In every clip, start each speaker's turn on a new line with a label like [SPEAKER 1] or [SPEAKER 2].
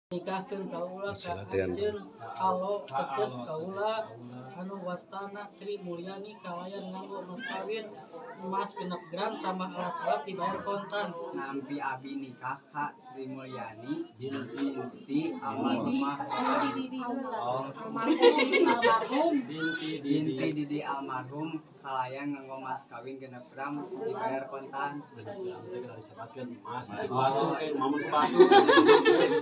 [SPEAKER 1] nikahkeun kaula ka
[SPEAKER 2] Latihan.
[SPEAKER 1] anjeun alo teges kaula anu wastana Sri Mulyani kalayan nganggo mas kawin emas 6 gram tambah alat sholat dibayar kontan.
[SPEAKER 3] Nampi abi nikah Kak Sri Mulyani binti almarhumah binti Didi almarhum kalayan nganggo mas kawin 6 gram dibayar kontan.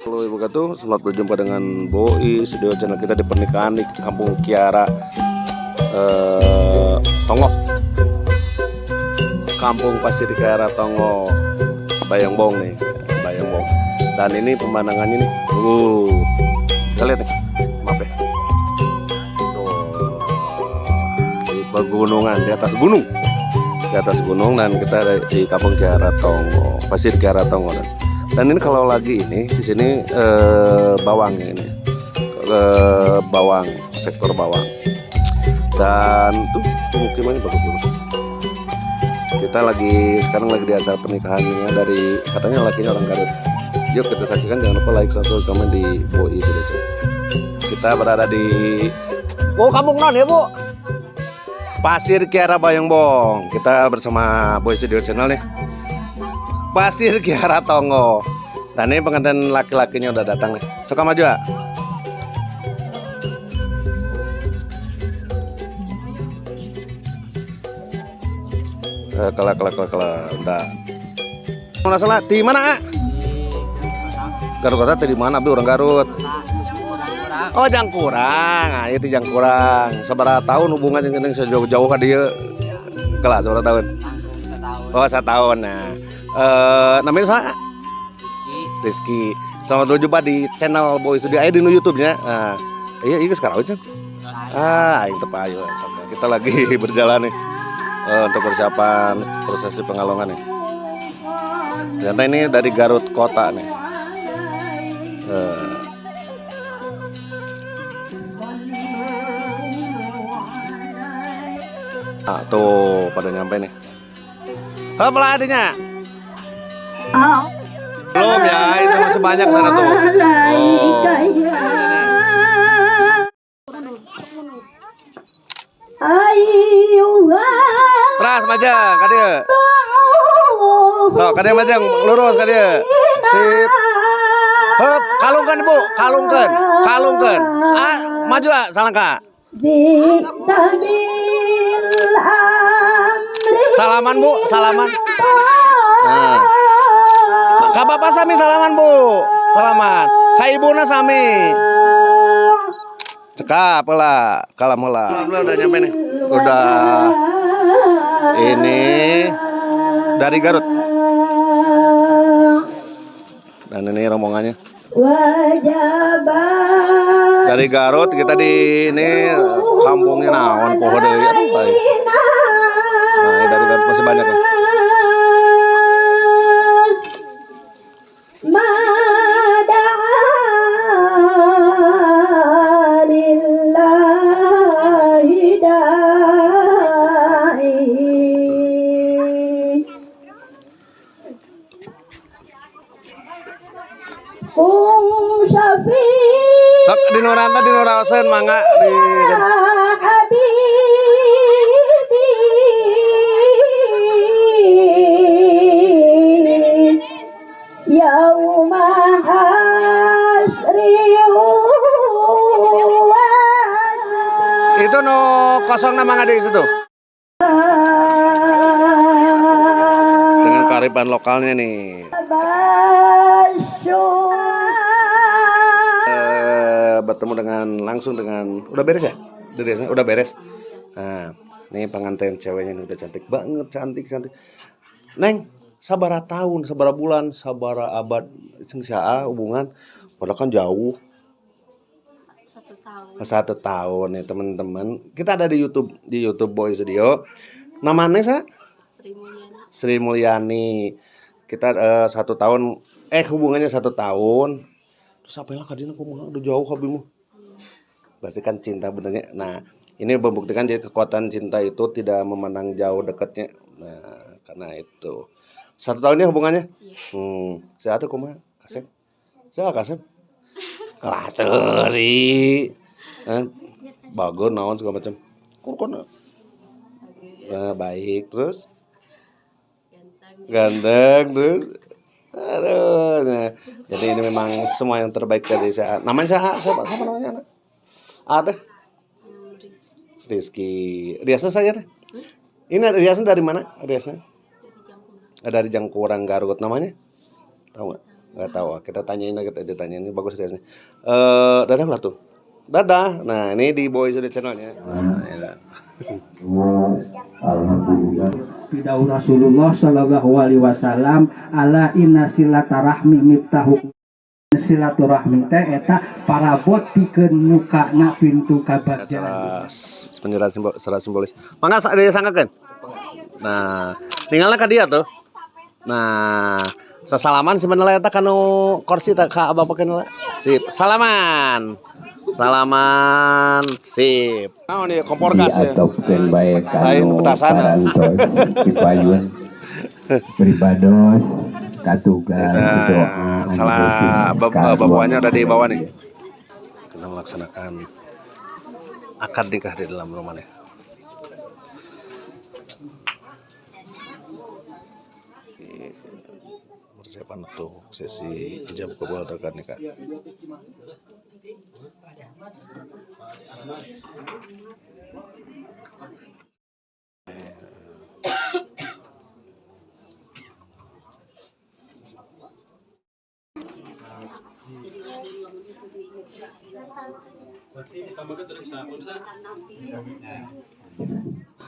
[SPEAKER 2] Halo Ibu Katu, selamat berjumpa dengan Boi Studio channel kita di pernikahan di Kampung Kiara Tongo, Kampung Pasir Kiara Tongo, Bayangbong nih, Bayangbong. Dan ini pemandangannya nih, kita lihat nih, maaf ya, di pegunungan, di atas gunung, dan kita ada di Kampung Kiara Tongo, Pasir Kiara Tongo. Dan ini kalau lagi ini di sini bawangnya ini bawang, sektor bawang, dan tuh pemukimannya bagus-bagus. Kita sekarang lagi di acara pernikahannya dari katanya lakinya orang Garut. Yuk kita saksikan, jangan lupa like, subscribe, komen di Boi Studio Channel. Kita berada di kampung non ya Bu, Pasir Kiara Bayangbong. Kita bersama Boi Studio Channel nih, Pasir Kiara Tongo. Dan ini pengantin laki-lakinya udah datang nih. Suka maju ya? Kelak. Udah. Mana salah? Di mana? Garut kota di mana? Bi orang Garut. Oh Jangkurang. Nah, itu Jangkurang. Seberapa tahun hubungan yang sejauh-jauh ka dia? Kelas seberapa tahun? Oh 1 tahun. Nah, namanya siapa? Rizky. Selamat berjumpa di channel Boi Studio di YouTube-nya. Nah, iya sekarang aja. Yang tepat ayo. Kita lagi berjalan nih untuk persiapan prosesi pengalongan nih. Ternyata ini dari Garut kota nih. Tuh pada nyampe nih. Belah adanya. Belum ya, itu masih banyak sana tuh. Teras majang, kadia. So, kadia majang, lurus kadia. Sip. Hop, kalungkan Bu, kalungkan. Maju salangka. Salaman Bu, salaman. Nah. Ka bapak sami salaman Bu, salaman. Ka ibuna sami. Cekap lah, kalam lah. Udah nyampe nih. Udah. Ini dari Garut. Dan ini rombongannya. Dari Garut kita di ini kampungnya naon pohon dari apa ya? Nah, ini dari Garut masih banyak nih. Sok di Nuranta di Nurawasen mangga di itu no kosong nama ada di situ. Dengan kearifan lokalnya nih. Bertemu langsung dengan udah beres ya? Udah beres. Nah, nih pengantin ceweknya nih udah cantik banget, cantik. Neng, sabara tahun, sabara bulan, sabara abad sengsia hubungan, padahal kan jauh. 1 tahun nih teman-teman. Kita ada di YouTube Boi Studio. Namanya sa? Sri Mulyani. Kita 1 tahun hubungannya 1 tahun. Terus apa yang kadina kumaha udah jauh habimu. Berarti kan cinta benernya. Nah, ini membuktikan jadi kekuatan cinta itu tidak memandang jauh dekatnya. Nah, karena itu 1 tahun ya hubungannya. Sehat kumaha? Kasep. Siapa Kasep? Lah seuri. Bagus naon segala macam. Kurkon. Nah, baik terus ganteng terus aduh nah, jadi ini memang semua yang terbaik dari saya. Namanya siapa namanya anak? Ada Rizky. Riasnya saya teh. Ini riasnya dari mana? Riasnya? Dari Jangkurang Garut namanya? Tahu nggak? Nggak tahu. Kita tanyain lagi, kita ditanyain ini bagus riasnya. Dadah lah tuh. Dadah. Nah ini di Boy Sudah channelnya. Nah, ya.
[SPEAKER 4] Alhamdulillah. Pidaun Rasulullah Shallallahu Alaihi Wasallam ala inna silaturahmi miftahu silaturahmi teh eta parabot pikeun nukana pintu kabagjan.
[SPEAKER 2] Penjelasan secara simbolis. Mangga ada sangkakeun. Nah, tinggalna ka dia tuh. Nah, sasalaman si mana eta kanu kursi teh ka abah pakeun sip. Salaman. Salaman sip. Naon ieu kompor gas ya.
[SPEAKER 4] Diatopkeun bae
[SPEAKER 2] Lain
[SPEAKER 4] kanu
[SPEAKER 2] petasan.
[SPEAKER 4] parantos dipayun beribados katugas doa
[SPEAKER 2] Salah babuannya udah di bawah nih. Kita melaksanakan akad nikah di dalam rumah nih. Persiapan untuk sesi ijab kabul atau akad nikah.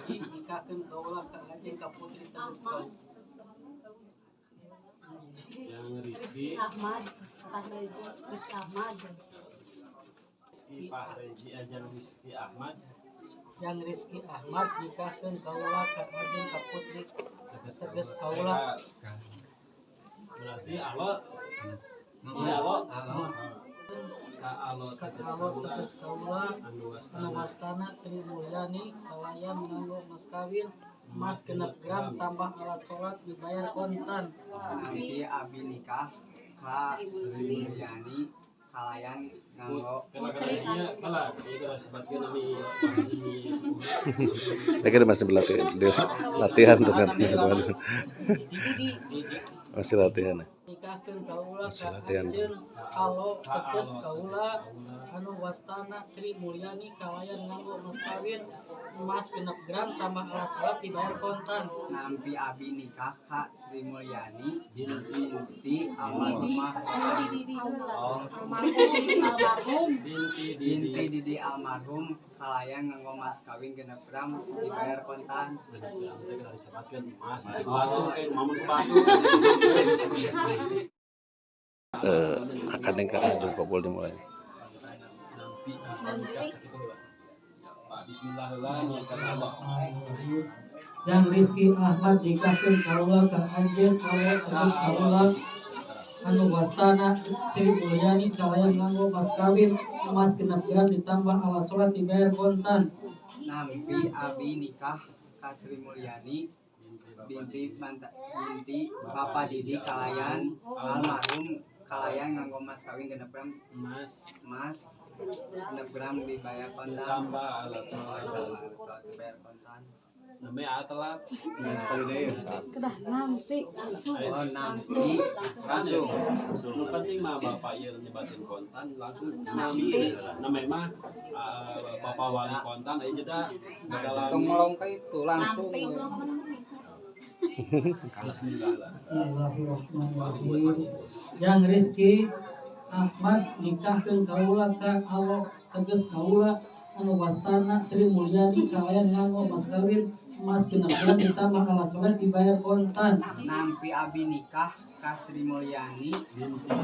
[SPEAKER 1] Nikahkeun kaula ka Ajeng ka putri tegas kau.
[SPEAKER 5] Yang Rizky
[SPEAKER 6] Ahmad, Pak Reji, Rizky Ahmad.
[SPEAKER 5] Pak Reji Ajeng Rizky Ahmad
[SPEAKER 1] Yang Rizky Ahmad nikahkeun kaula ka Ajeng ka putri tegas kaula.
[SPEAKER 5] berarti alo iya alo ka alo
[SPEAKER 1] Ka
[SPEAKER 5] tegas
[SPEAKER 1] alo
[SPEAKER 5] kaula
[SPEAKER 1] tegas kaula
[SPEAKER 5] anu
[SPEAKER 1] anu
[SPEAKER 5] wastana
[SPEAKER 1] wastana Sri Mulyani kalayan nganggo mas kawin emas genep gram tambah alat sholat dibayar kontan.
[SPEAKER 3] Nanti abi nikah ka Sri Mulyani kalayan nganggo
[SPEAKER 5] kala dia kala itu sebagian kami
[SPEAKER 2] Saya masih latihan ternyata. Masih latihan.
[SPEAKER 1] Nikahkeun kaula
[SPEAKER 2] Masih
[SPEAKER 1] ka
[SPEAKER 2] latihan.
[SPEAKER 1] Ajeng alo tegas kaula anu wastana Sri Mulyani kalayan nganggo mas kawin emas genep gram tambah alat sholat dibayar kontan.
[SPEAKER 3] nampi abi nikah ka Sri Mulyani binti almarhumah oh binti Didi almarhum kalayan nganggo mas kawin genep gram dibayar kontan.
[SPEAKER 2] Akad nikah Ajeng kabul dimulai.
[SPEAKER 1] Yang Rizky Ahmad nikahkeun kaula ka Ajeng alo tegas kaula anu wastana Sri Mulyani kalayan nganggo mas kawin emas genep gram ditambah alat sholat dibayar kontan.
[SPEAKER 3] Nampi abi nikah ka Sri Mulyani binti Bapak Didi kalayan almarhum kalayan nganggo mas kawin genep gram emas genep gram dibayar kontan
[SPEAKER 5] tambah alat sholat
[SPEAKER 3] dibayar kontan.
[SPEAKER 5] namanya telat
[SPEAKER 6] Kedah nampi
[SPEAKER 3] Oh nampi
[SPEAKER 5] langsung nu penting mah bapak ieu nyebatin kontan langsung nampi namanya mah bapak wali kontan aja jeda dalam
[SPEAKER 3] melongka itu langsung
[SPEAKER 5] bismillah.
[SPEAKER 1] Bismillahirrahmanirrahim. Yang Rizky Ahmad nikahkeun kaula ka alo tegas kaula anu wastana Sri Mulyani kalayan nganggo mas kawin emas genep gram ditambah alat sholat dibayar kontan.
[SPEAKER 3] nampi abi nikah ka Sri Mulyani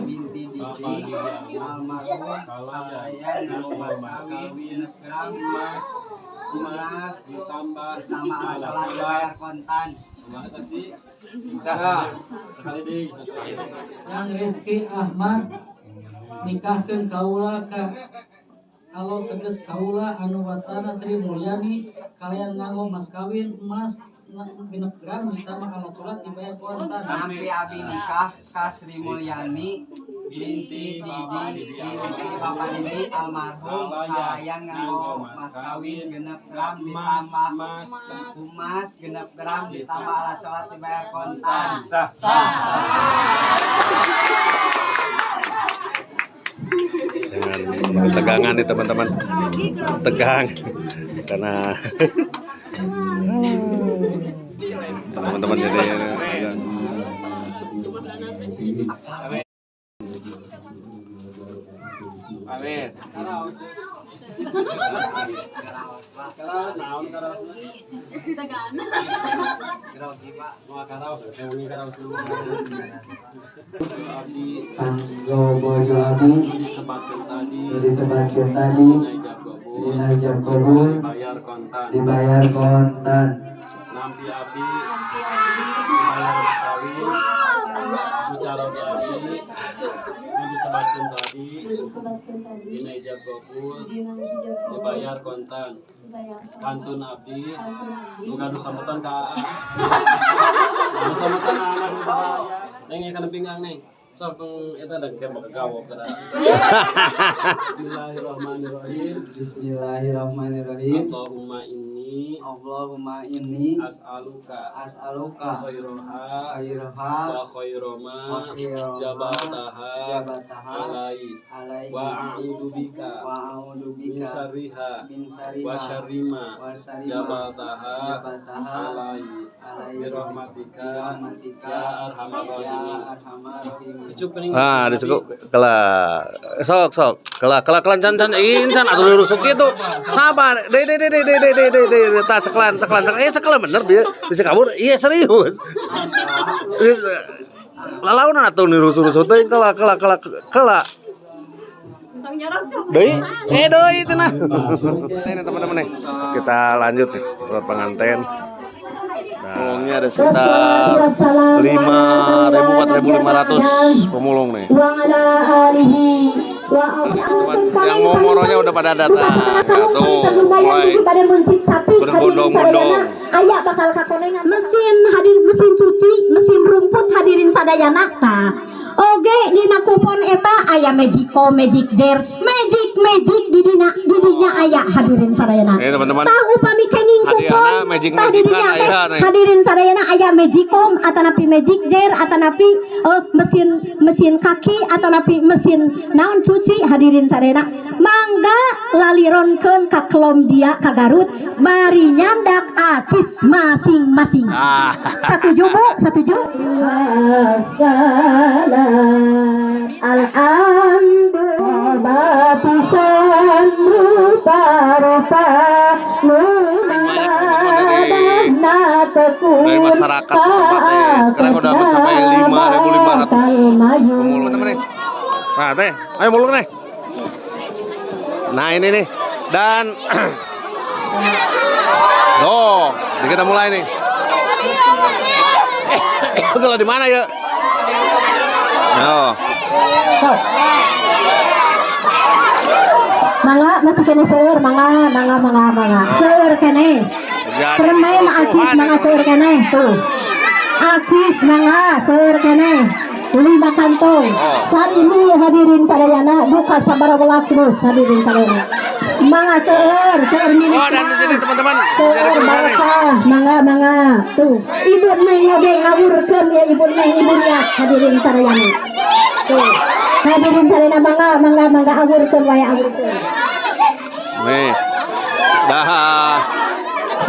[SPEAKER 3] binti Didi almarhum kalayan nganggo mas kawin genep gram emas
[SPEAKER 5] Ditambah
[SPEAKER 3] sama alat sholat dibayar kontan.
[SPEAKER 5] masa sih usaha sekali deh
[SPEAKER 1] Yang Rizky Ahmad nikahkeun kaula ka alo tegas kaula anu wastana Sri Mulyani kalian nganggo mas kawin emas genep gram ditambah alat sholat dibayar kontan.
[SPEAKER 3] nampi abi nikah ka Sri Mulyani binti Bapak Didi almarhum kalayan nganggo mas kawin genep gram ditambah emas genep gram ditambah alat sholat dibayar kontan. Sah.
[SPEAKER 2] Dengan tegangan nih teman-teman, tegang karena teman-teman jadi
[SPEAKER 5] Amin. Karaos. Karaos naon karaosna?
[SPEAKER 6] Sagana.
[SPEAKER 3] Grogi Pak.
[SPEAKER 5] Mau karaos, pengen karaos dulu. Tadi
[SPEAKER 1] Boyo abi
[SPEAKER 5] disebutkan tadi
[SPEAKER 1] disebutkan tadi
[SPEAKER 5] Najab kabul dibayar kontan.
[SPEAKER 1] Nampi abi
[SPEAKER 5] Dibayar sekali. Bicara abi yang disebutkan tadi Najab kabul dibayar kontan. Pantun abdi bukan sambutan ka sambutan anak saya neng kana pinggang neng sok eta da ke gawok kada.
[SPEAKER 3] Bismillahirrahmanirrahim.
[SPEAKER 5] Allahumma inni
[SPEAKER 3] As'aluka
[SPEAKER 5] khairoha
[SPEAKER 3] khairaha
[SPEAKER 5] wa khairoma
[SPEAKER 3] wa khairoma
[SPEAKER 5] jabataha
[SPEAKER 3] jabataha
[SPEAKER 5] alai
[SPEAKER 3] alaihi
[SPEAKER 5] wa a'udzu bika
[SPEAKER 3] wa a'udzu
[SPEAKER 5] min
[SPEAKER 3] bika
[SPEAKER 5] syarriha
[SPEAKER 3] min syarriha
[SPEAKER 5] wa syarrima
[SPEAKER 3] wa syarrima
[SPEAKER 5] jabataha
[SPEAKER 3] jabataha
[SPEAKER 5] alai
[SPEAKER 3] alaihi
[SPEAKER 5] birahmatika
[SPEAKER 3] birahmatika
[SPEAKER 5] ya arhamar
[SPEAKER 3] ya
[SPEAKER 5] rahimin.
[SPEAKER 3] arhamar rahimin.
[SPEAKER 5] Kecup pening.
[SPEAKER 2] ah disebut kela sok kela can insan atau dirusuk itu sabar de tak ceklan bener dia bisa kabur iya serius lalaunan atau dirusuk teh kela deui deui cenah ini teman-teman nih kita lanjut nih sesuai pengantin. Pemulungnya ada sekitar 5.000-4.500 pemulung nih. Yang mau moronya udah pada datang. Tuh, mulai berbondong-bondong.
[SPEAKER 7] Aya bakal kakonengan mesin cuci, mesin rumput hadirin sadayana tah. Oge dina kupon eta aya magic jar, magic didinya aya hadirin sadayana.
[SPEAKER 2] Teman-teman.
[SPEAKER 7] Tah upami kenging kupon tah didinya hadirin sadayana aya magicom atanapi magic jar atanapi mesin kaki atanapi mesin naon cuci hadirin sadayana. Mangga lalironkeun ka kelom dia ka Garut bari nyandak acis masing-masing. Setuju Bu? Setuju? Alhamdulillah pisan rupa-rupa
[SPEAKER 2] dari masyarakat setempat sekarang udah mencapai 5.500 pemulung teman nih. Nah teh, ayo mulung nih. Nah ini nih dan kita mulai nih. Kalau di mana ya?
[SPEAKER 7] Mangga masih kene seueur mangga seueur kene permen acis mangga seueur kene tuh acis mangga seueur kene 5 kantong sarimi hadirin sadayana buka sabaraha dus hadirin sadayana mangga seueur milik
[SPEAKER 2] dan di sini teman-teman
[SPEAKER 7] seueur barokah mangga tuh ibu neng ngode ngawurkeun ya ibu neng ibu rias hadirin sadayana tuh hadirin sadayana mangga awurkeun wae awurkeun
[SPEAKER 2] nih dah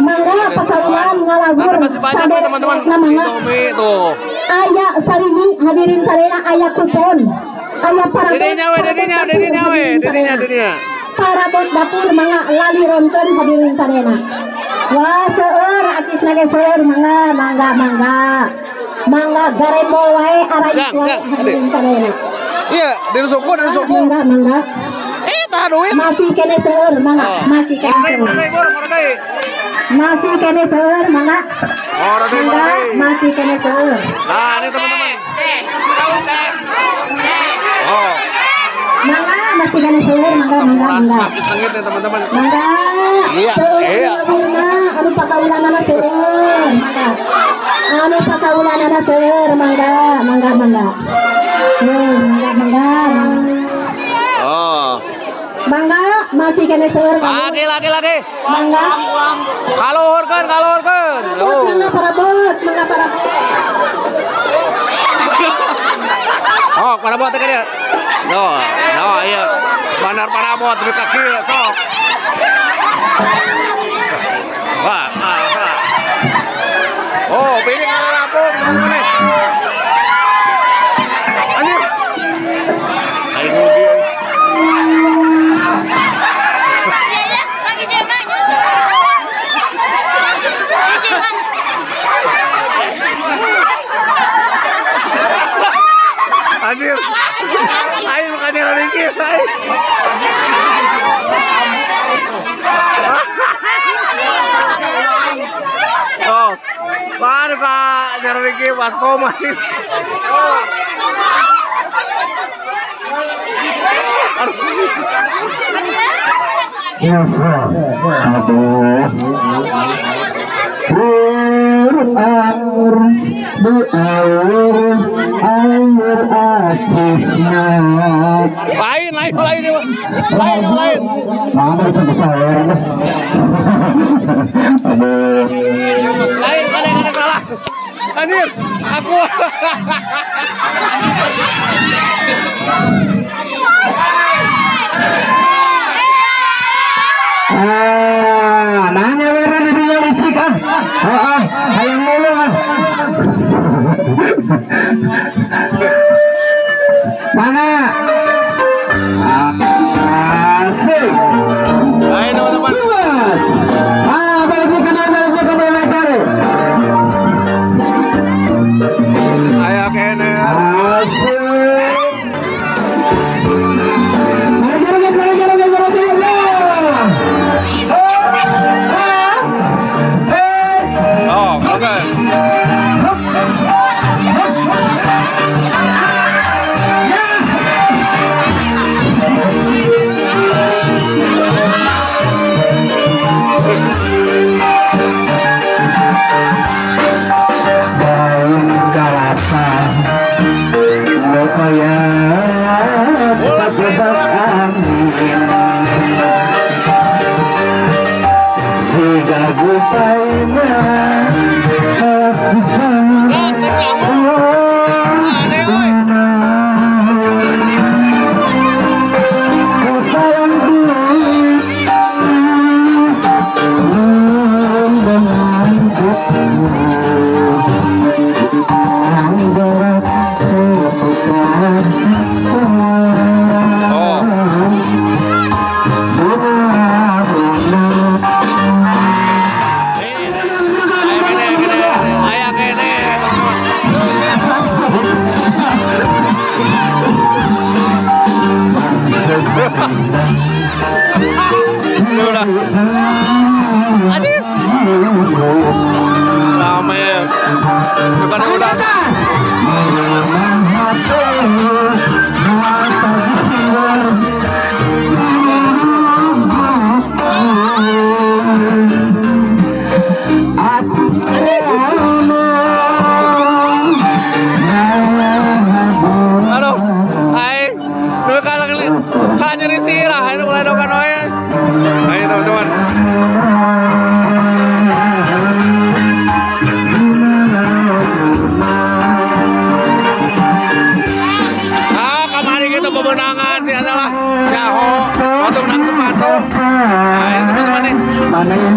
[SPEAKER 7] mangga pakawan ngalabur
[SPEAKER 2] masih banyak nih teman-teman Indomie tuh
[SPEAKER 7] aya sarimi hadirin sadayana aya kupon aya para dedinya para bos dapur mangga lalironkeun hadirin sadayana wah seueur acis nage seueur mangga garembol wae araik wae hadirin sadayana
[SPEAKER 2] iya dari suku
[SPEAKER 7] mangga
[SPEAKER 2] tah duit
[SPEAKER 7] masih kene seueur mangga masih kene seueur mangga masih kene seueur
[SPEAKER 2] nah ini teman-teman
[SPEAKER 7] mangga masih kene seueur mangga
[SPEAKER 2] sengit ya teman-teman
[SPEAKER 7] mangga
[SPEAKER 2] iya
[SPEAKER 7] anu pakaulanana seueur mangga anu pakaulanana seueur mangga. Mangga.
[SPEAKER 2] Oh.
[SPEAKER 7] Mangga masih kena seueur.
[SPEAKER 2] Lagi.
[SPEAKER 7] Mangga.
[SPEAKER 2] Kaluhurkeun.
[SPEAKER 7] Mangga parabot.
[SPEAKER 2] Oh, parabot teh dia. No, iya. Bandar parabot di kaki sok. Wah. Oh, piring ada rampung, teman-teman. Anjir. Ayo rugi. Anjir. Ayo makanya dikit, ayo. Oh, baru Kak Nyarwiki pas koma. Lain.
[SPEAKER 4] Mana itu besar? Aduh.
[SPEAKER 2] Lain, ada yang salah. Anjir, aku.
[SPEAKER 4] Nanya merah di dunia licik ah. Hayang mulu ah. Mana? Asik.
[SPEAKER 2] Ayo teman-teman.
[SPEAKER 4] Bagi kena meter.
[SPEAKER 2] Ayo kene.
[SPEAKER 4] Asik.
[SPEAKER 2] Oh, oke. Lama ya. Depan udah. Aduh, aing nu kalah nyeri sirah, aing mulai dokan wae. Ayo teman-teman. Kamari kita pemenangan sih adalah Jaho waktu menang sepatu. Ayo teman-teman nih.
[SPEAKER 4] Mana yang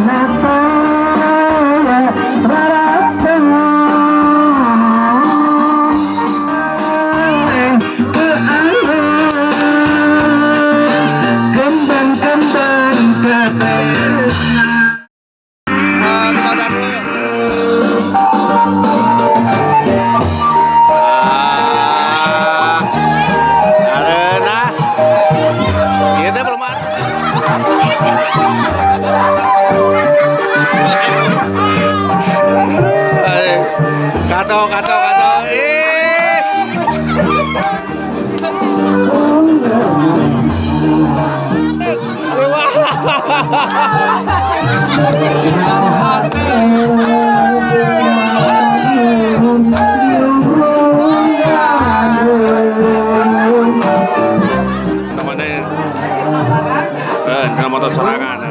[SPEAKER 2] Kita udah dulu yuk. Arena. Kita belum ada. motor sorangan.